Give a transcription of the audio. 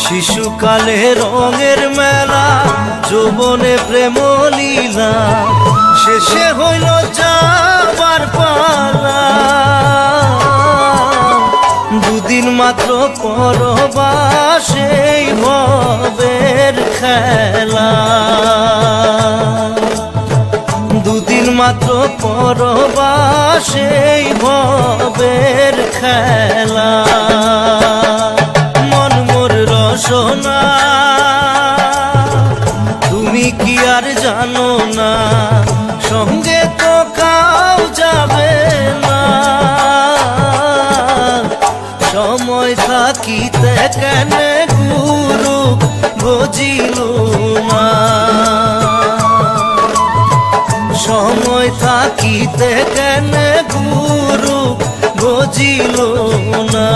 শিশুকালে রঙের মেলা, যৌবনে প্রেম লীলা, শেষে হইল যাবার পালা। দুদিন মাত্র পরবাসে ভবের খেলা, দুদিন মাত্র পরবাসে ভবের খেলা। মন মোর রসনা তুমি কি আর জানো না, সঙ্গে তো কাউ যাবে না। সময় থাকিতে কেন গুরু বুঝিল না, সময় থাকিতে কেন গুরু বুঝিল না।